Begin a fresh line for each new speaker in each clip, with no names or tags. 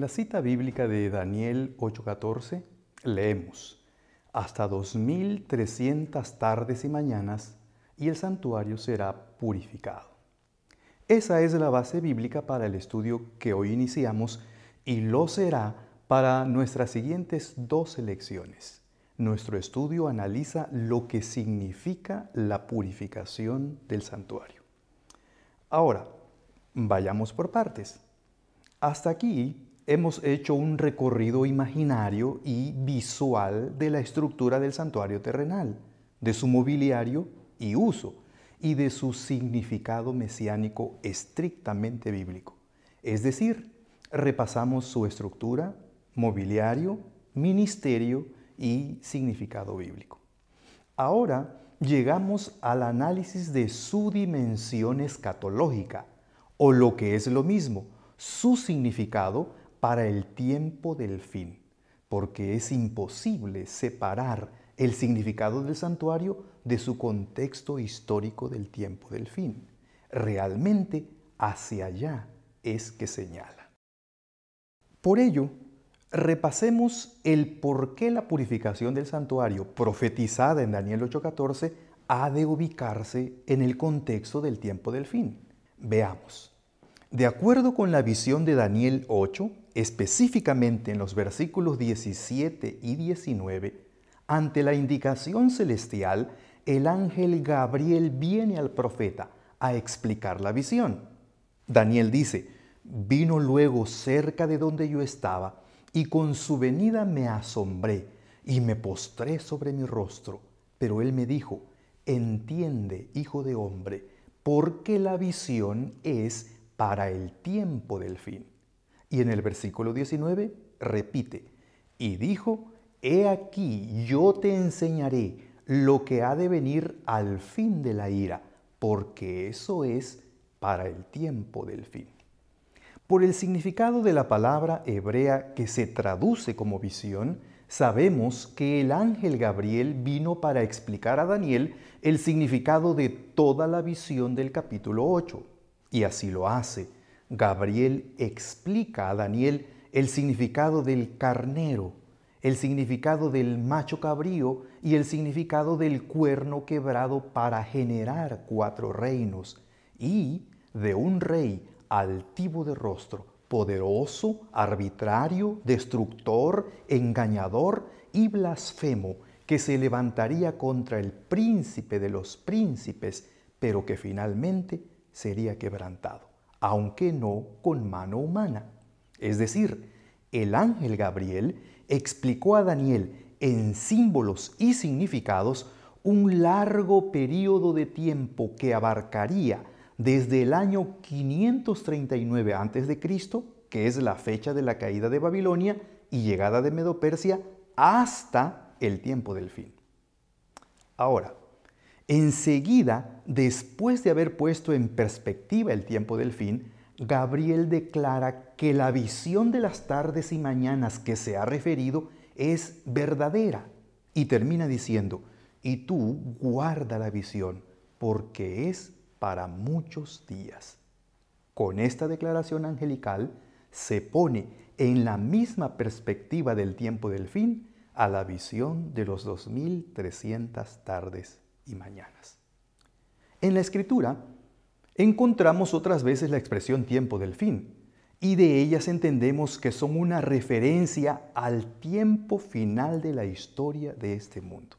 la cita bíblica de Daniel 8:14 leemos: hasta 2300 tardes y mañanas y el santuario será purificado. Esa es la base bíblica para el estudio que hoy iniciamos y lo será para nuestras siguientes 2 lecciones. Nuestro estudio analiza lo que significa la purificación del santuario. Ahora, vayamos por partes. Hasta aquí hemos hecho un recorrido imaginario y visual de la estructura del santuario terrenal, de su mobiliario y uso, y de su significado mesiánico estrictamente bíblico. Es decir, repasamos su estructura, mobiliario, ministerio y significado bíblico. Ahora llegamos al análisis de su dimensión escatológica, o lo que es lo mismo, su significado para el tiempo del fin, porque es imposible separar el significado del santuario de su contexto histórico del tiempo del fin. Realmente hacia allá es que señala. Por ello, repasemos el por qué la purificación del santuario profetizada en Daniel 8:14 ha de ubicarse en el contexto del tiempo del fin. Veamos. De acuerdo con la visión de Daniel 8, específicamente en los versículos 17 y 19, ante la indicación celestial, el ángel Gabriel viene al profeta a explicar la visión. Daniel dice: vino luego cerca de donde yo estaba, y con su venida me asombré, y me postré sobre mi rostro. Pero él me dijo: entiende, hijo de hombre, porque la visión es para el tiempo del fin. Y en el versículo 19 repite: y dijo: he aquí, yo te enseñaré lo que ha de venir al fin de la ira, porque eso es para el tiempo del fin. Por el significado de la palabra hebrea que se traduce como visión, sabemos que el ángel Gabriel vino para explicar a Daniel el significado de toda la visión del capítulo 8. Y así lo hace. Gabriel explica a Daniel el significado del carnero, el significado del macho cabrío y el significado del cuerno quebrado para generar 4 reinos, y de un rey altivo de rostro, poderoso, arbitrario, destructor, engañador y blasfemo, que se levantaría contra el príncipe de los príncipes, pero que finalmente sería quebrantado, aunque no con mano humana. Es decir, el ángel Gabriel explicó a Daniel en símbolos y significados un largo periodo de tiempo que abarcaría desde el año 539 a.C., que es la fecha de la caída de Babilonia y llegada de Medo-Persia, hasta el tiempo del fin. Ahora, enseguida, después de haber puesto en perspectiva el tiempo del fin, Gabriel declara que la visión de las tardes y mañanas que se ha referido es verdadera, y termina diciendo: y tú guarda la visión, porque es para muchos días. Con esta declaración angelical se pone en la misma perspectiva del tiempo del fin a la visión de los 2300 tardes y mañanas. En la Escritura encontramos otras veces la expresión tiempo del fin, y de ellas entendemos que son una referencia al tiempo final de la historia de este mundo.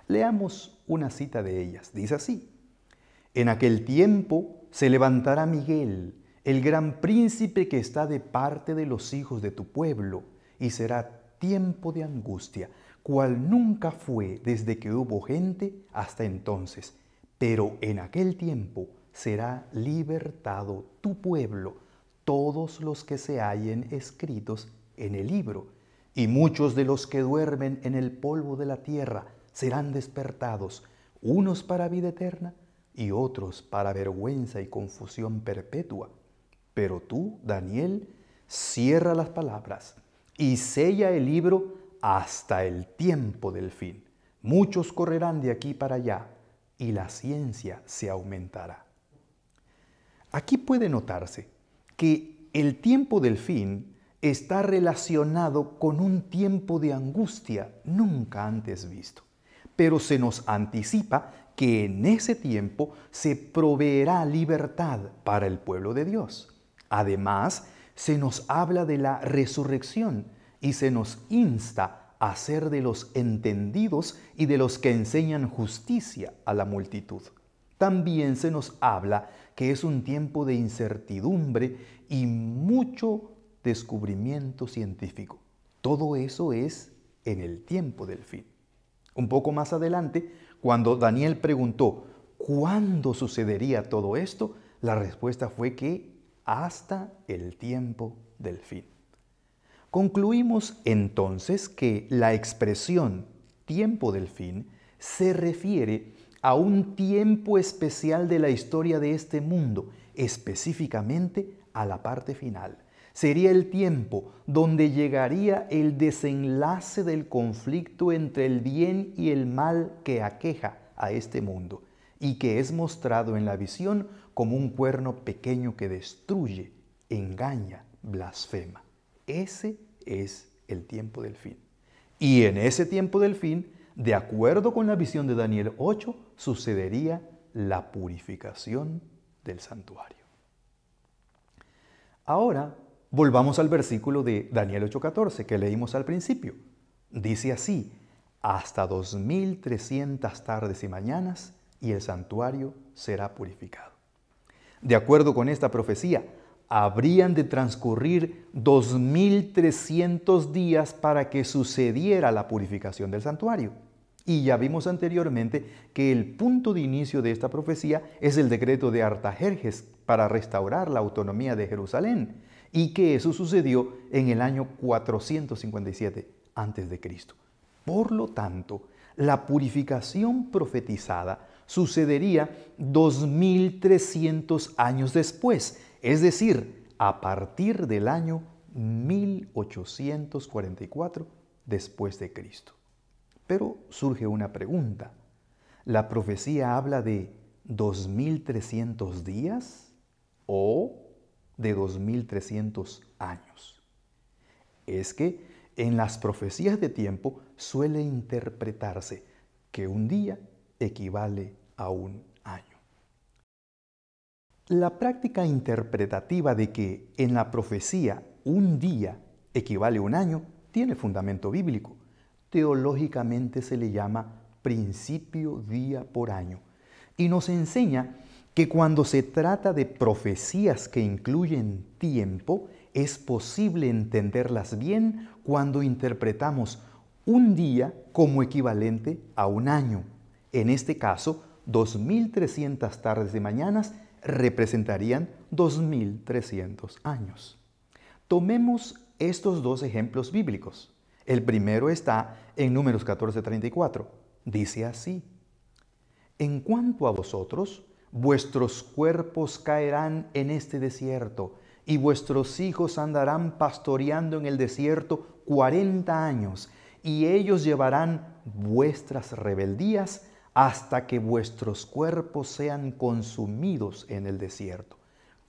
Leamos una cita de ellas. Dice así: en aquel tiempo se levantará Miguel, el gran príncipe que está de parte de los hijos de tu pueblo, y será tiempo de angustia, cual nunca fue desde que hubo gente hasta entonces. Pero en aquel tiempo será libertado tu pueblo, todos los que se hallen escritos en el libro, y muchos de los que duermen en el polvo de la tierra serán despertados, unos para vida eterna y otros para vergüenza y confusión perpetua. Pero tú, Daniel, cierra las palabras y sella el libro hasta el tiempo del fin. Muchos correrán de aquí para allá y la ciencia se aumentará. Aquí puede notarse que el tiempo del fin está relacionado con un tiempo de angustia nunca antes visto. Pero se nos anticipa que en ese tiempo se proveerá libertad para el pueblo de Dios. Además, se nos habla de la resurrección y se nos insta a ser de los entendidos y de los que enseñan justicia a la multitud. También se nos habla que es un tiempo de incertidumbre y mucho descubrimiento científico. Todo eso es en el tiempo del fin. Un poco más adelante, cuando Daniel preguntó ¿cuándo sucedería todo esto?, la respuesta fue que hasta el tiempo del fin. Concluimos entonces que la expresión tiempo del fin se refiere a un tiempo especial de la historia de este mundo, específicamente a la parte final. Sería el tiempo donde llegaría el desenlace del conflicto entre el bien y el mal que aqueja a este mundo y que es mostrado en la visión como un cuerno pequeño que destruye, engaña, blasfema. Ese es el tiempo del fin. Y en ese tiempo del fin, de acuerdo con la visión de Daniel 8, sucedería la purificación del santuario. Ahora, volvamos al versículo de Daniel 8:14 que leímos al principio. Dice así: hasta 2300 tardes y mañanas y el santuario será purificado. De acuerdo con esta profecía, habrían de transcurrir 2300 días para que sucediera la purificación del santuario. Y ya vimos anteriormente que el punto de inicio de esta profecía es el decreto de Artajerjes para restaurar la autonomía de Jerusalén, y que eso sucedió en el año 457 a.C. Por lo tanto, la purificación profetizada sucedería 2300 años después, es decir, a partir del año 1844 después de Cristo. Pero surge una pregunta. ¿La profecía habla de 2300 días o de 2300 años? Es que en las profecías de tiempo suele interpretarse que un día equivale a un año. La práctica interpretativa de que en la profecía un día equivale a un año tiene fundamento bíblico. Teológicamente se le llama principio día por año y nos enseña que cuando se trata de profecías que incluyen tiempo, es posible entenderlas bien cuando interpretamos un día como equivalente a un año. En este caso, 2300 tardes de mañanas representarían 2300 años. Tomemos estos dos ejemplos bíblicos. El primero está en Números 14:34. Dice así: en cuanto a vosotros, vuestros cuerpos caerán en este desierto, y vuestros hijos andarán pastoreando en el desierto 40 años, y ellos llevarán vuestras rebeldías hasta que vuestros cuerpos sean consumidos en el desierto.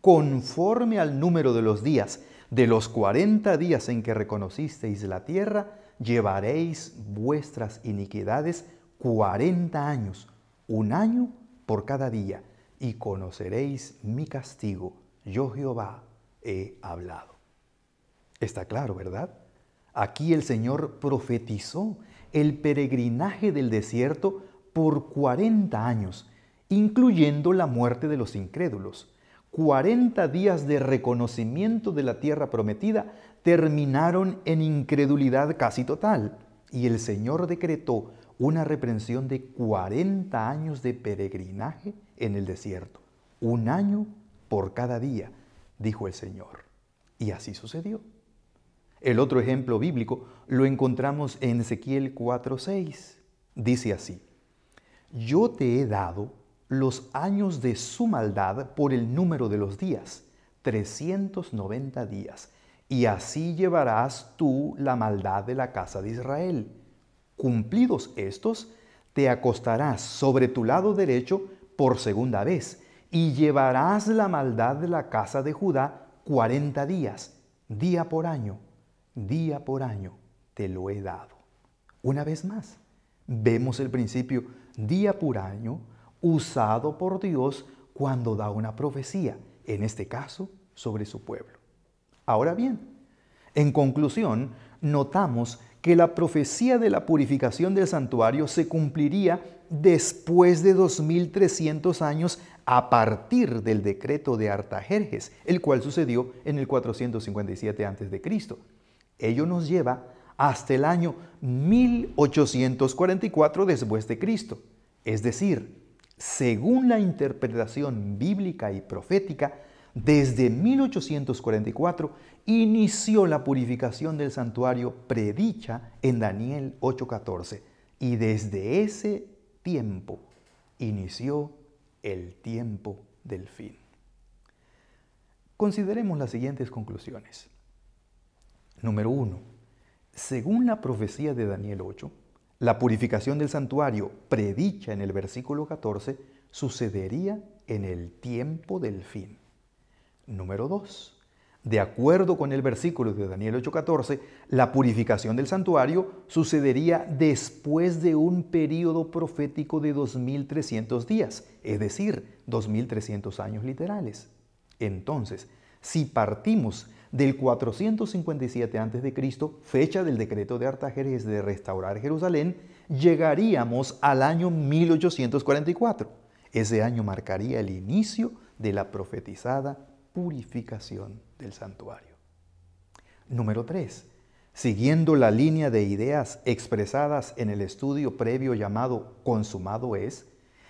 Conforme al número de los días, de los 40 días en que reconocisteis la tierra, llevaréis vuestras iniquidades 40 años, un año por cada día, y conoceréis mi castigo. Yo Jehová he hablado. Está claro, ¿verdad? Aquí el Señor profetizó el peregrinaje del desierto por 40 años, incluyendo la muerte de los incrédulos. 40 días de reconocimiento de la tierra prometida terminaron en incredulidad casi total, y el Señor decretó una reprensión de 40 años de peregrinaje en el desierto. Un año por cada día, dijo el Señor. Y así sucedió. El otro ejemplo bíblico lo encontramos en Ezequiel 4:6. Dice así: yo te he dado los años de su maldad por el número de los días, 390 días, y así llevarás tú la maldad de la casa de Israel. Cumplidos estos, te acostarás sobre tu lado derecho por segunda vez, y llevarás la maldad de la casa de Judá 40 días, día por año te lo he dado. Una vez más, vemos el principio día por año usado por Dios cuando da una profecía, en este caso sobre su pueblo. Ahora bien, en conclusión, notamos que la profecía de la purificación del santuario se cumpliría después de 2300 años a partir del decreto de Artajerjes, el cual sucedió en el 457 a.C. Ello nos lleva hasta el año 1844 después de Cristo. Es decir, según la interpretación bíblica y profética, desde 1844 inició la purificación del santuario predicha en Daniel 8:14 y desde ese tiempo inició el tiempo del fin. Consideremos las siguientes conclusiones. Número 1. Según la profecía de Daniel 8, la purificación del santuario predicha en el versículo 14 sucedería en el tiempo del fin. Número 2. De acuerdo con el versículo de Daniel 8:14, la purificación del santuario sucedería después de un período profético de 2300 días, es decir, 2300 años literales. Entonces, si partimos del 457 a.C., fecha del decreto de Artajerjes de restaurar Jerusalén, llegaríamos al año 1844. Ese año marcaría el inicio de la profetizada purificación del santuario. Número 3. Siguiendo la línea de ideas expresadas en el estudio previo llamado consumado es,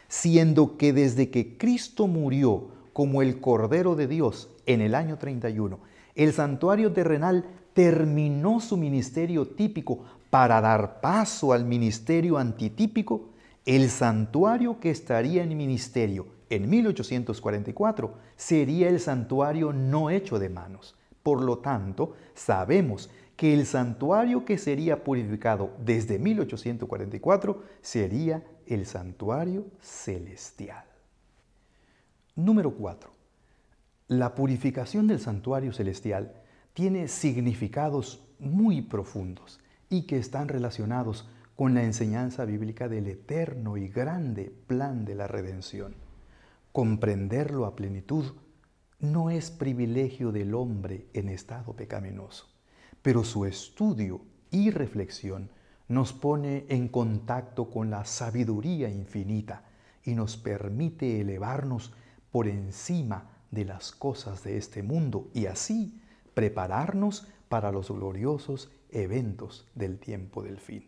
siendo que desde que Cristo murió como el Cordero de Dios en el año 31, el santuario terrenal terminó su ministerio típico para dar paso al ministerio antitípico, el santuario que estaría en ministerio en 1844 sería el santuario no hecho de manos. Por lo tanto, sabemos que el santuario que sería purificado desde 1844 sería el santuario celestial. Número 4. La purificación del santuario celestial tiene significados muy profundos y que están relacionados con la enseñanza bíblica del eterno y grande plan de la redención. Comprenderlo a plenitud no es privilegio del hombre en estado pecaminoso, pero su estudio y reflexión nos pone en contacto con la sabiduría infinita y nos permite elevarnos por encima de las cosas de este mundo y así prepararnos para los gloriosos eventos del tiempo del fin.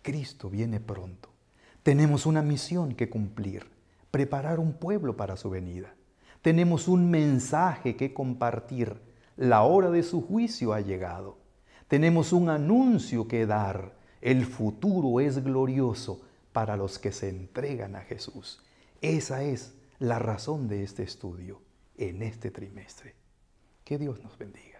Cristo viene pronto. Tenemos una misión que cumplir, preparar un pueblo para su venida. Tenemos un mensaje que compartir. La hora de su juicio ha llegado. Tenemos un anuncio que dar. El futuro es glorioso para los que se entregan a Jesús. Esa es la razón de este estudio en este trimestre. Que Dios nos bendiga.